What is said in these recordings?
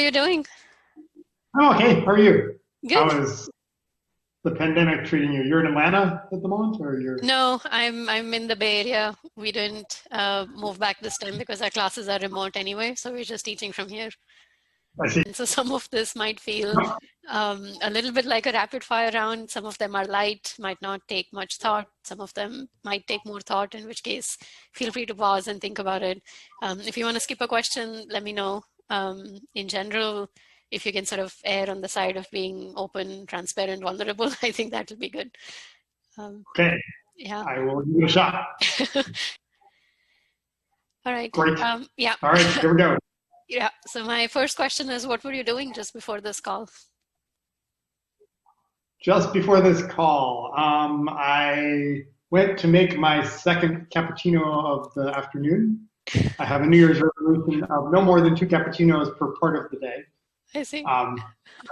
you doing? Oh, okay. How are you? Good. How is the pandemic treating you? You're in Atlanta at the moment, or you're? No, I'm in the Bay Area. We didn't move back this time because our classes are remote anyway, so we're just teaching from here. I see. And so some of this might feel a little bit like a rapid fire round. Some of them are light, might not take much thought. Some of them might take more thought, in which case, feel free to pause and think about it. If you want to skip a question, let me know. In general, if you can sort of err on the side of being open, transparent, vulnerable, I think that will be good. Okay. Yeah. I will give it a shot. All right. Great. Yeah. All right. Here we go. Yeah. So my first question is, what were you doing just before this call? Just before this call, I went to make my second cappuccino of the afternoon. I have a New Year's resolution of no more than 2 cappuccinos per part of the day. I see. I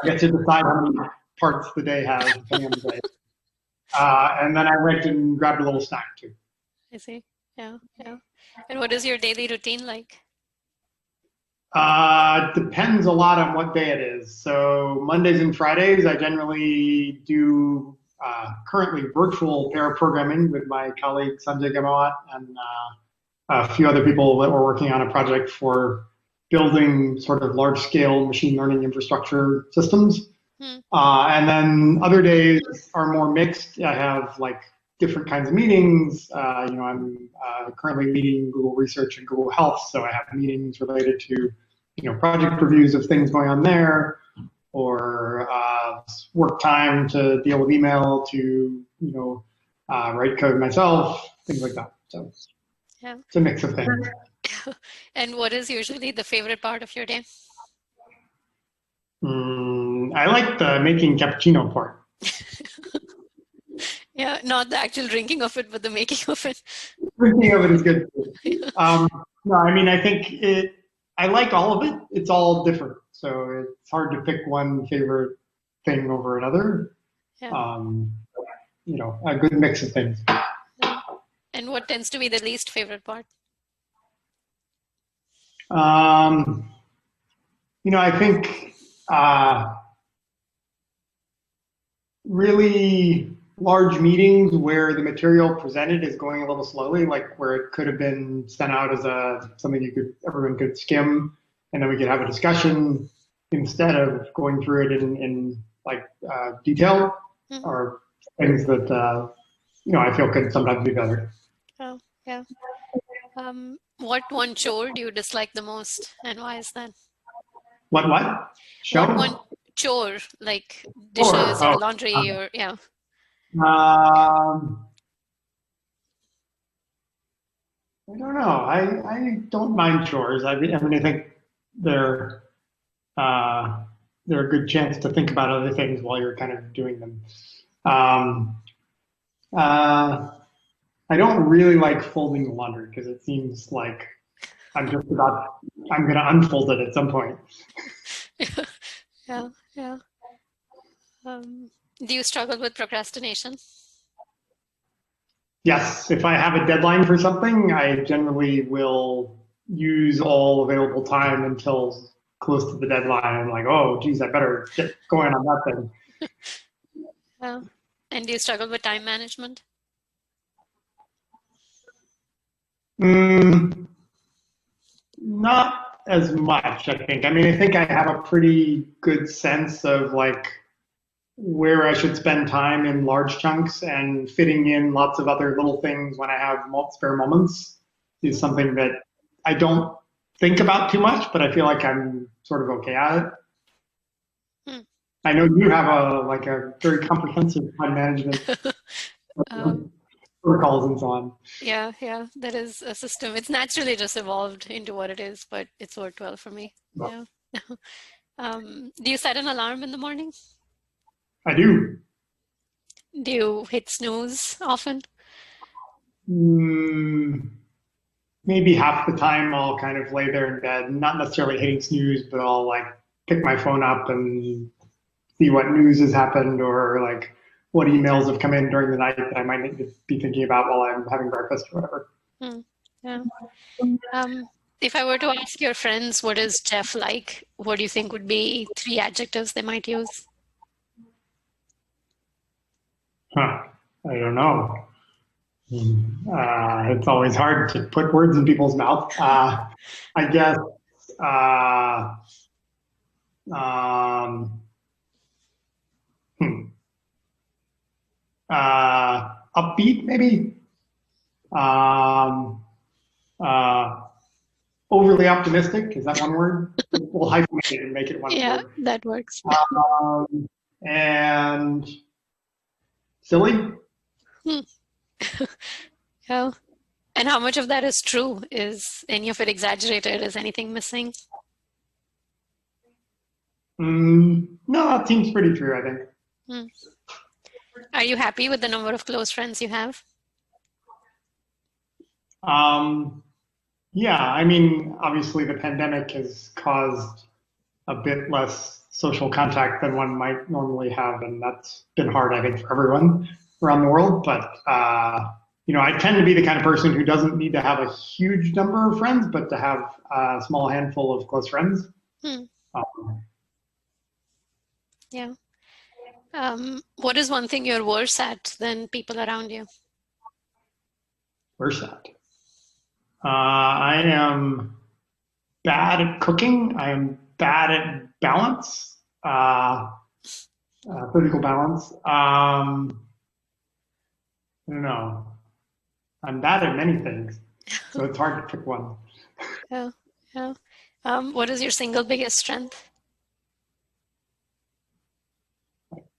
get to decide how many parts the day has, depending on the day. And then I went and grabbed a little snack too. I see. Yeah. Yeah. And what is your daily routine like? Depends a lot on what day it is. So Mondays and Fridays, I generally do currently virtual pair programming with my colleague Sanjay Gamawat and a few other people that were working on a project for building sort of large-scale machine learning infrastructure systems. And then other days are more mixed. I have like different kinds of meetings. I'm currently leading Google Research and Google Health, so I have meetings related to, project reviews of things going on there, or work time to deal with email, to write code myself, things like that. So yeah, it's a mix of things. And what is usually the favorite part of your day? I like the making cappuccino part. Yeah, not the actual drinking of it, but the making of it. Drinking of it is good. No, I mean, I think I like all of it. It's all different. So it's hard to pick one favorite thing over another. Yeah. A good mix of things. And what tends to be the least favorite part? I think really large meetings where the material presented is going a little slowly, like where it could have been sent out as something everyone could skim, and then we could have a discussion instead of going through it in detail, or things that I feel could sometimes be better. Oh, yeah. What one chore do you dislike the most, and why is that? What? Show? What one chore, like dishes or laundry or, yeah. I don't know. I don't mind chores. I mean, I think they're a good chance to think about other things while you're kind of doing them. I don't really like folding laundry because it seems like I'm going to unfold it at some point. Yeah, yeah. Do you struggle with procrastination? Yes, if I have a deadline for something, I generally will use all available time until close to the deadline. I'm like, oh, geez, I better get going on that thing. Yeah. And do you struggle with time management? Not as much, I think. I mean, I think I have a pretty good sense of where I should spend time in large chunks, and fitting in lots of other little things when I have spare moments is something that I don't think about too much, but I feel like I'm sort of okay at it. I know you have a very comprehensive time management protocols and so on. Yeah, that is a system. It's naturally just evolved into what it is, but it's worked well for me. Yeah. Do you set an alarm in the morning? I do. Do you hit snooze often? Maybe half the time I'll kind of lay there in bed, not necessarily hitting snooze, but I'll pick my phone up and see what news has happened, or what emails have come in during the night that I might need to be thinking about while I'm having breakfast or whatever. Yeah. If I were to ask your friends, what is Jeff like? What do you think would be 3 adjectives they might use? Huh. I don't know. It's always hard to put words in people's mouth. I guess uh, um, hmm, upbeat, maybe. Um, uh, Overly optimistic. Is that one word? We'll hyphenate it and make it one Yeah, word. that works. And silly. Hmm. Yeah. And how much of that is true? Is any of it exaggerated? Is anything missing? No, that seems pretty true, I think. Hmm. Are you happy with the number of close friends you have? Um, yeah, I mean, obviously the pandemic has caused a bit less social contact than one might normally have, and that's been hard, I think, for everyone around the world. But I tend to be the kind of person who doesn't need to have a huge number of friends, but to have a small handful of close friends. Hmm. Um, Yeah. What is one thing you're worse at than people around you? where's that? I am bad at cooking. I am bad at balance, physical balance. I don't know. I'm bad at many things, so it's hard to pick one. Yeah. Yeah. What is your single biggest strength?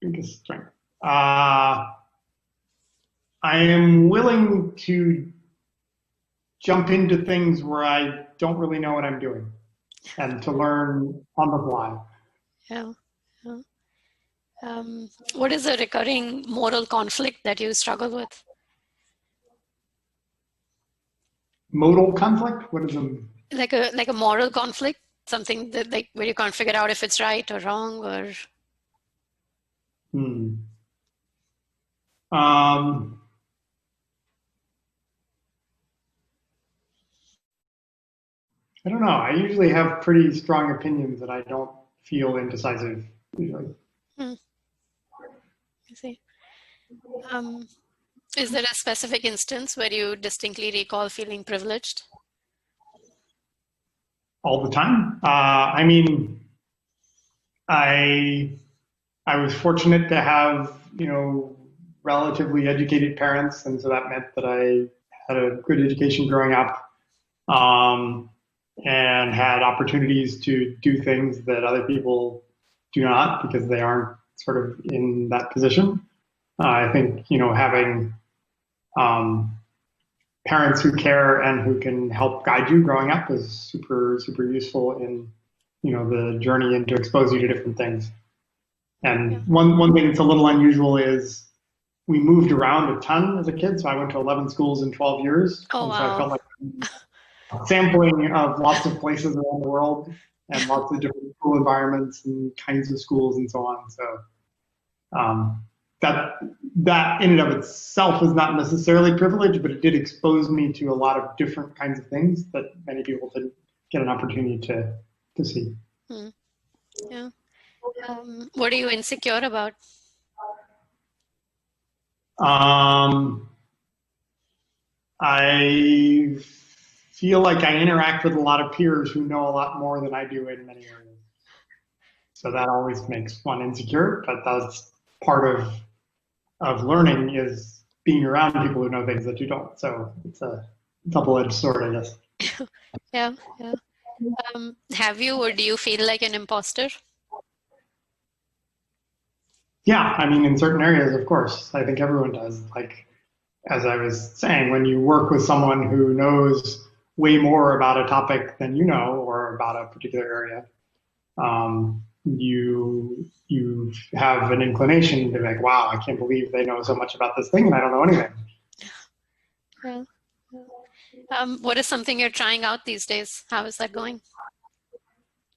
Biggest strength. I am willing to jump into things where I don't really know what I'm doing and to learn on the fly. Yeah. Yeah. What is a recurring moral conflict that you struggle with? Modal conflict? What is a Like a moral conflict, something that like where you can't figure out if it's right or wrong or hmm. Um, I don't know. I usually have pretty strong opinions that I don't feel indecisive usually. hmm, I see. Um, is there a specific instance where you distinctly recall feeling privileged? All the time. I mean, I I was fortunate to have relatively educated parents, and so that meant that I had a good education growing up, um, and had opportunities to do things that other people do not because they aren't sort of in that position. I think having um, parents who care and who can help guide you growing up is super useful in the journey and to expose you to different things. Yeah. And one thing that's a little unusual is we moved around a ton as a kid. So I went to 11 schools in 12 years, Oh, and so I wow. felt like sampling of lots of places around the world and lots of different school environments and kinds of schools and so on. So um, that in and of itself is not necessarily privilege, but it did expose me to a lot of different kinds of things that many people didn't get an opportunity to see. Hmm. Yeah. What are you insecure about? Um, I feel like I interact with a lot of peers who know a lot more than I do in many areas. So that always makes one insecure, but that's part of learning is being around people who know things that you don't. So it's a double-edged sword, I guess. Yeah, yeah. Have you or do you feel like an imposter? Yeah, I mean, in certain areas, of course, I think everyone does. Like, as I was saying, when you work with someone who knows way more about a topic than you know or about a particular area, you have an inclination to be like, wow, I can't believe they know so much about this thing and I don't know anything. Yeah. Yeah. What is something you're trying out these days? How is that going?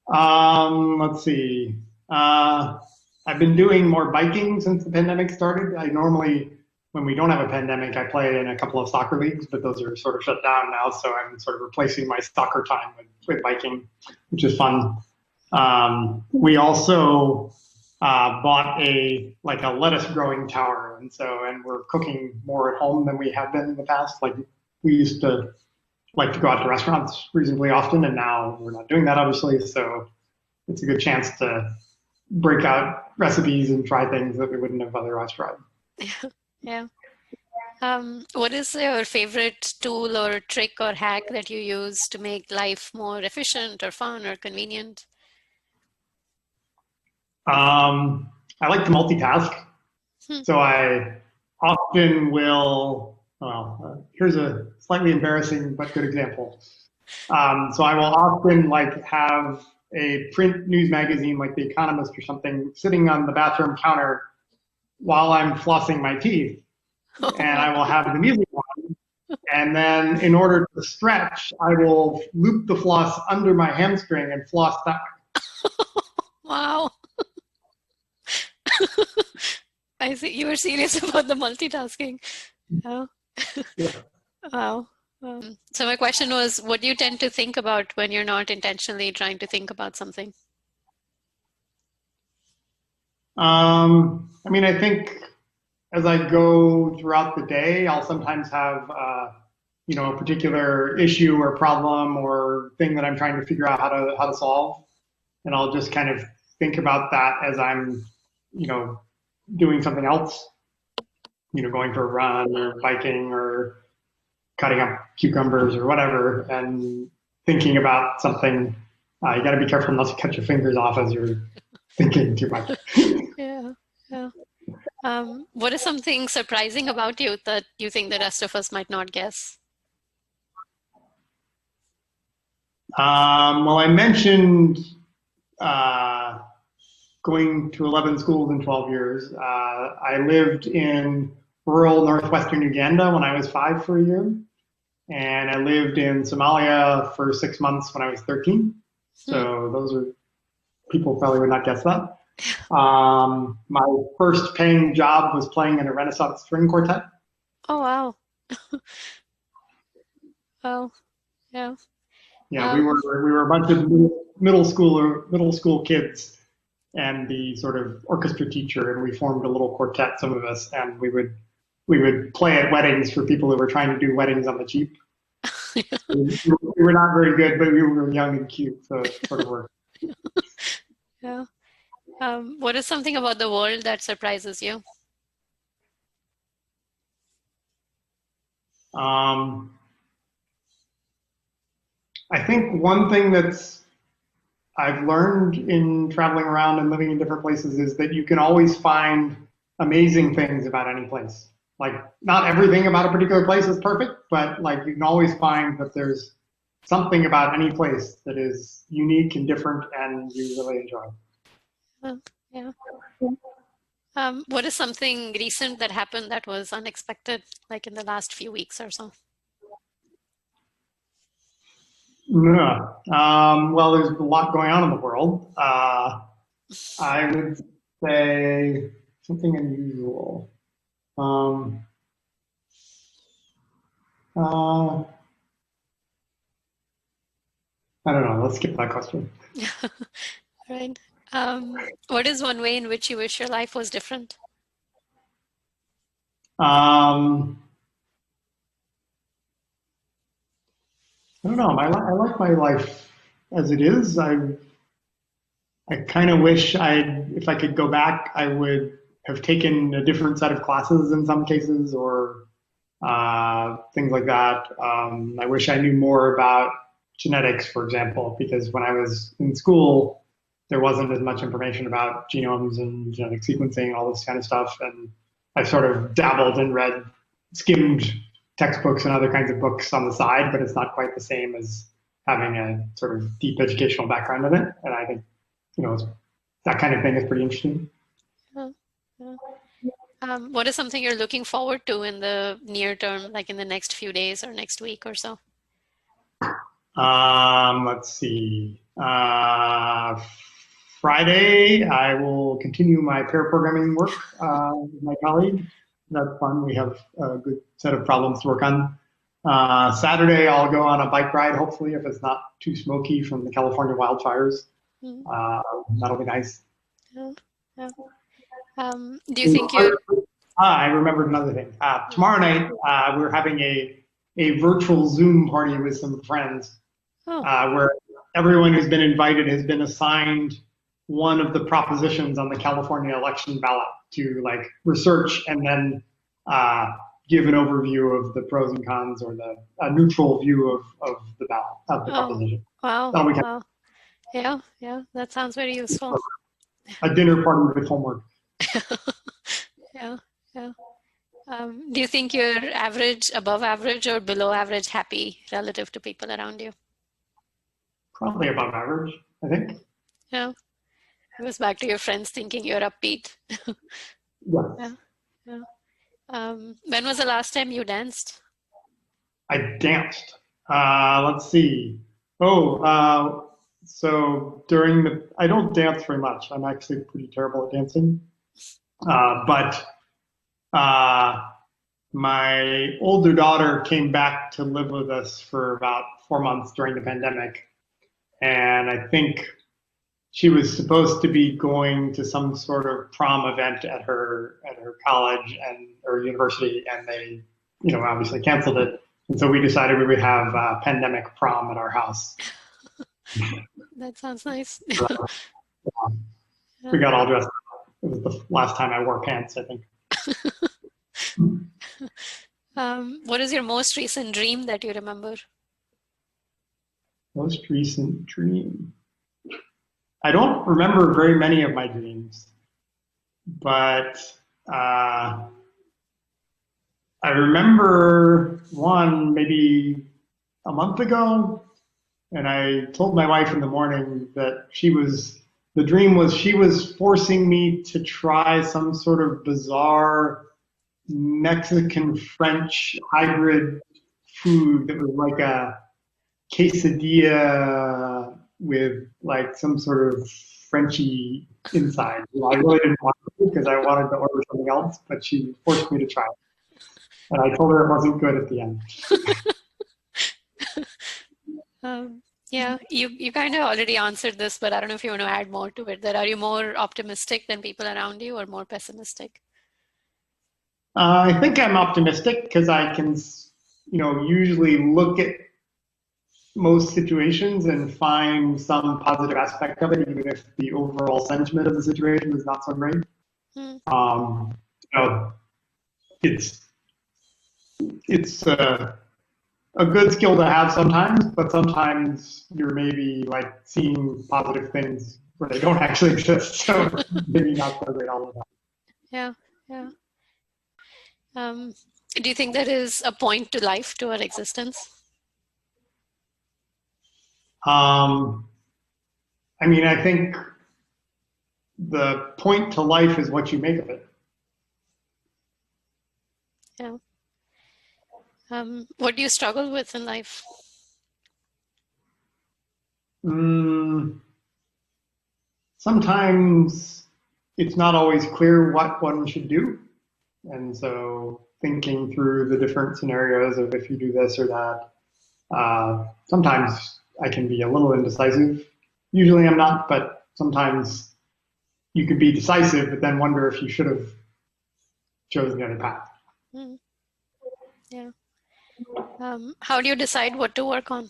Let's see. I've been doing more biking since the pandemic started. I normally when we don't have a pandemic, I play in a couple of soccer leagues, but those are sort of shut down now. So I'm sort of replacing my soccer time with biking, which is fun. We also bought a lettuce growing tower, and we're cooking more at home than we have been in the past. Like we used to like to go out to restaurants reasonably often, and now we're not doing that, obviously. So it's a good chance to break out recipes and try things that we wouldn't have otherwise tried. Yeah. What is your favorite tool or trick or hack that you use to make life more efficient or fun or convenient? I like to multitask. Hmm. So I often will, well, here's a slightly embarrassing but good example. So I will often have a print news magazine like The Economist or something sitting on the bathroom counter while I'm flossing my teeth. And I will have the music on. And then in order to stretch, I will loop the floss under my hamstring and floss that way. Wow. I see you were serious about the multitasking. Oh. Yeah. Wow. So my question was, what do you tend to think about when you're not intentionally trying to think about something? I mean, I think as I go throughout the day, I'll sometimes have, a particular issue or problem or thing that I'm trying to figure out how to solve, and I'll just kind of think about that as I'm, doing something else, going for a run or biking or cutting up cucumbers or whatever, and thinking about something. You got to be careful not to cut your fingers off as you're thinking too much. Yeah, yeah. What is something surprising about you that you think the rest of us might not guess? Well, I mentioned going to 11 schools in 12 years. I lived in rural northwestern Uganda when I was 5 for a year. And I lived in Somalia for 6 months when I was 13. So those are, people probably would not guess that. My first paying job was playing in a Renaissance string quartet. Oh, wow. Well, yeah. Yeah, we were a bunch of middle school kids and the sort of orchestra teacher, and we formed a little quartet, some of us, and we would play at weddings for people who were trying to do weddings on the cheap. We were not very good, but we were young and cute, so it sort of worked. Yeah. What is something about the world that surprises you? I think one thing I've learned in traveling around and living in different places is that you can always find amazing things about any place. Like, not everything about a particular place is perfect, but you can always find that there's something about any place that is unique and different and you really enjoy. Yeah. What is something recent that happened that was unexpected, like in the last few weeks or so? Yeah. Well, there's a lot going on in the world. I would say something unusual. I don't know. Let's skip that question. Right. What is one way in which you wish your life was different? I don't know. I like my life as it is. I kind of wish if I could go back, I would have taken a different set of classes in some cases, or things like that. I wish I knew more about genetics, for example, because when I was in school, there wasn't as much information about genomes and genetic sequencing, all this kind of stuff. And I sort of dabbled and skimmed textbooks and other kinds of books on the side, but it's not quite the same as having a sort of deep educational background in it. And I think, that kind of thing is pretty interesting. Yeah. What is something you're looking forward to in the near term, like in the next few days or next week or so? Let's see. Friday, I will continue my pair programming work with my colleague. that's fun. We have a good set of problems to work on. Saturday, I'll go on a bike ride, hopefully, if it's not too smoky from the California wildfires. That'll be nice. Yeah. Yeah. Do you think you're... I remembered another thing. Tomorrow night, we're having a virtual Zoom party with some friends where everyone who's been invited has been assigned one of the propositions on the California election ballot to like research and then give an overview of the pros and cons or a neutral view of the ballot, of the proposition. Wow. Wow. Yeah, that sounds very useful. A dinner party with homework. Yeah. Do you think you're average, above average, or below average happy relative to people around you? Probably above average, I think. Yeah. It goes back to your friends thinking you're upbeat. Yeah. When was the last time you danced? I danced. Let's see. So I don't dance very much. I'm actually pretty terrible at dancing. But my older daughter came back to live with us for about 4 months during the pandemic. And I think she was supposed to be going to some sort of prom event at her college or university, and they, obviously canceled it. And so we decided we would have a pandemic prom at our house. That sounds nice. We got all dressed up. It was the last time I wore pants, I think. What is your most recent dream that you remember? Most recent dream. I don't remember very many of my dreams, but I remember one maybe a month ago, and I told my wife in the morning that the dream was she was forcing me to try some sort of bizarre Mexican-French hybrid food that was like a quesadilla with like some sort of Frenchy inside. I really didn't want to because I wanted to order something else, but she forced me to try it. And I told her it wasn't good at the end. Yeah, you kind of already answered this, but I don't know if you want to add more to it. Are you more optimistic than people around you or more pessimistic? I think I'm optimistic because I can, usually look at most situations and find some positive aspect of it, even if the overall sentiment of the situation is not so great. It's a good skill to have sometimes, but sometimes you're maybe like seeing positive things where they don't actually exist, so maybe not so great all the time. Yeah. Do you think there is a point to life, to our existence? I think the point to life is what you make of it. Yeah. What do you struggle with in life? Sometimes it's not always clear what one should do. And so thinking through the different scenarios of if you do this or that, sometimes I can be a little indecisive. Usually I'm not, but sometimes you can be decisive, but then wonder if you should have chosen the other path. Yeah. How do you decide what to work on?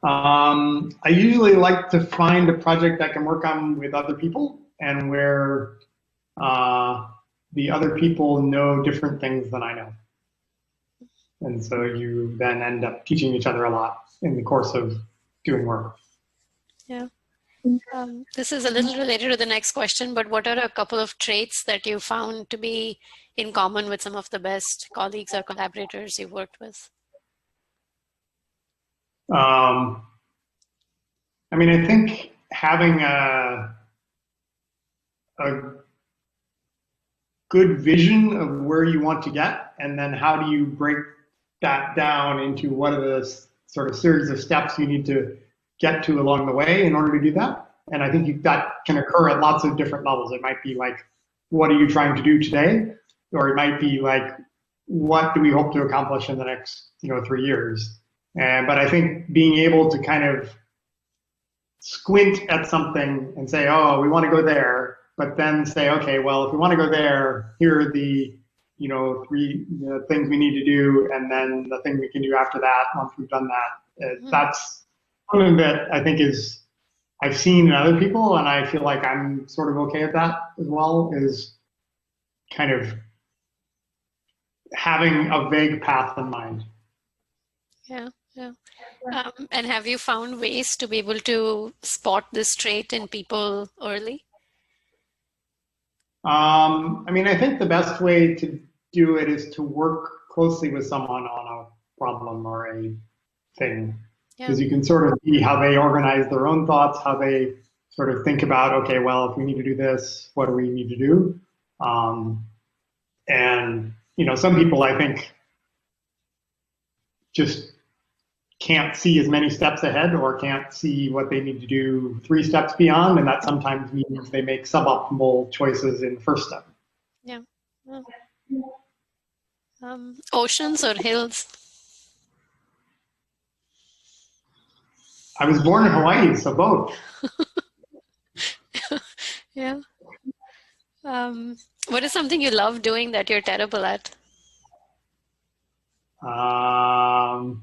I usually like to find a project I can work on with other people and where the other people know different things than I know. And so you then end up teaching each other a lot in the course of doing work. Yeah. This is a little related to the next question, but what are a couple of traits that you found to be in common with some of the best colleagues or collaborators you've worked with? I think having a good vision of where you want to get, and then how do you break that down into what are the sort of series of steps you need to get to along the way in order to do that. And I think that can occur at lots of different levels. It might be like what are you trying to do today? Or it might be like, what do we hope to accomplish in the next, 3 years? But I think being able to kind of squint at something and say, oh, we want to go there, but then say, okay, well, if we want to go there, here are the, 3 things we need to do, and then the thing we can do after that once we've done that. That's something that I think is I've seen in other people, and I feel like I'm sort of okay at that as well, is kind of having a vague path in mind. Yeah, yeah. And have you found ways to be able to spot this trait in people early? I think the best way to do it is to work closely with someone on a problem or a thing. Because you can sort of see how they organize their own thoughts, how they sort of think about, okay, well, if we need to do this, what do we need to do? And, some people I think just can't see as many steps ahead or can't see what they need to do 3 steps beyond, and that sometimes means they make suboptimal choices in the first step. Yeah. Oceans or hills? I was born in Hawaii, so both. Yeah. What is something you love doing that you're terrible at? Well,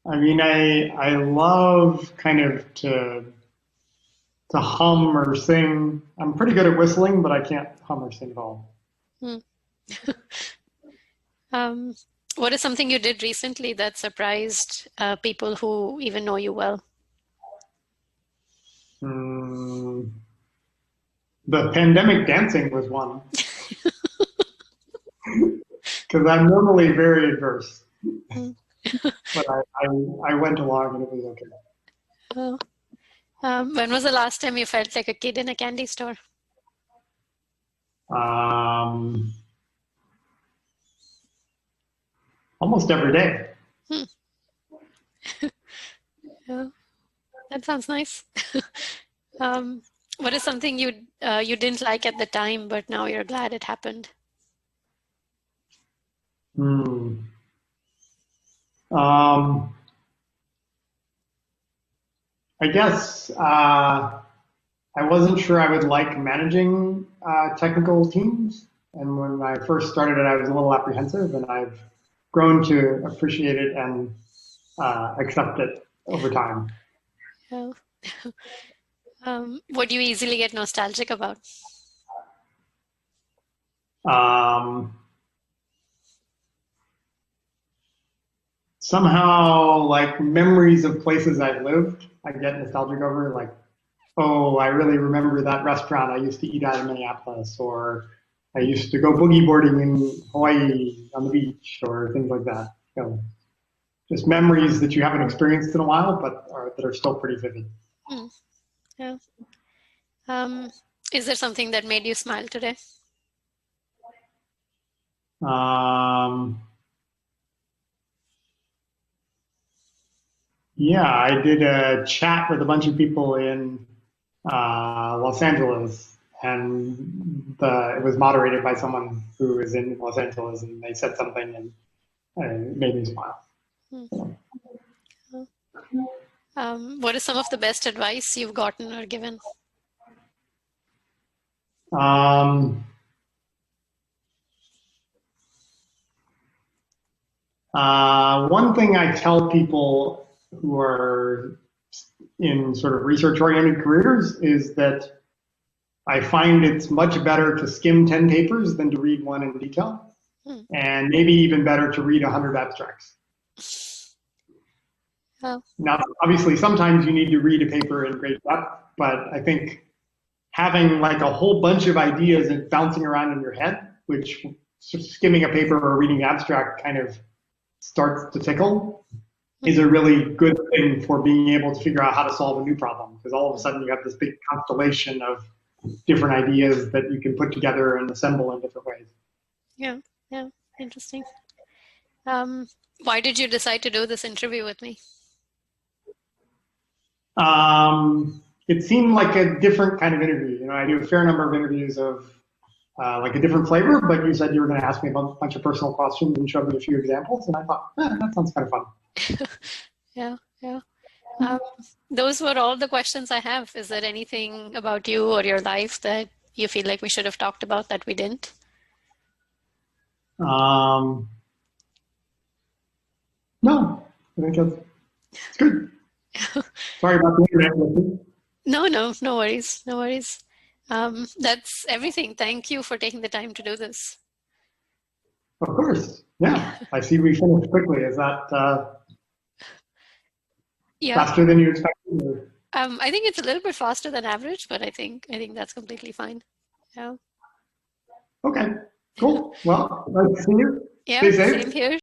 I love kind of to hum or sing. I'm pretty good at whistling, but I can't hum or sing at all. What is something you did recently that surprised people who even know you well? The pandemic dancing was one. Because I'm normally very adverse. But I went along and it was okay. When was the last time you felt like a kid in a candy store? Almost every day. Yeah, that sounds nice. What is something you didn't like at the time, but now you're glad it happened? I guess I wasn't sure I would like managing technical teams. And when I first started it, I was a little apprehensive, and I've grown to appreciate it and accept it over time. Yeah. What do you easily get nostalgic about? Somehow, like memories of places I've lived, I get nostalgic over. Like, oh, I really remember that restaurant I used to eat at in Minneapolis, or I used to go boogie boarding in Hawaii on the beach, or things like that. Just memories that you haven't experienced in a while, but that are still pretty vivid. Yeah. Is there something that made you smile today? Yeah, I did a chat with a bunch of people in Los Angeles, and it was moderated by someone who is in Los Angeles, and they said something, and it made me smile. What is some of the best advice you've gotten or given? One thing I tell people who are in sort of research-oriented careers is that I find it's much better to skim 10 papers than to read one in detail, and maybe even better to read 100 abstracts. Now, obviously, sometimes you need to read a paper in great depth, but I think having like a whole bunch of ideas and bouncing around in your head, which skimming a paper or reading abstract kind of starts to tickle, is a really good thing for being able to figure out how to solve a new problem, because all of a sudden you have this big constellation of different ideas that you can put together and assemble in different ways. Yeah, interesting. Why did you decide to do this interview with me? It seemed like a different kind of interview. You know, I do a fair number of interviews of like a different flavor, but you said you were going to ask me a bunch of personal questions and show me a few examples, and I thought, that sounds kind of fun. Yeah, yeah. Those were all the questions I have. Is there anything about you or your life that you feel like we should have talked about that we didn't? No, I think it's good. Sorry about the internet. No worries, no worries. That's everything. Thank you for taking the time to do this. Of course. Yeah. I see we finished quickly. Is that Yeah. faster than you expected? Or? I think it's a little bit faster than average, but I think that's completely fine. Yeah. Okay. Cool. Well, nice to see you. Yeah, Stay safe. same here.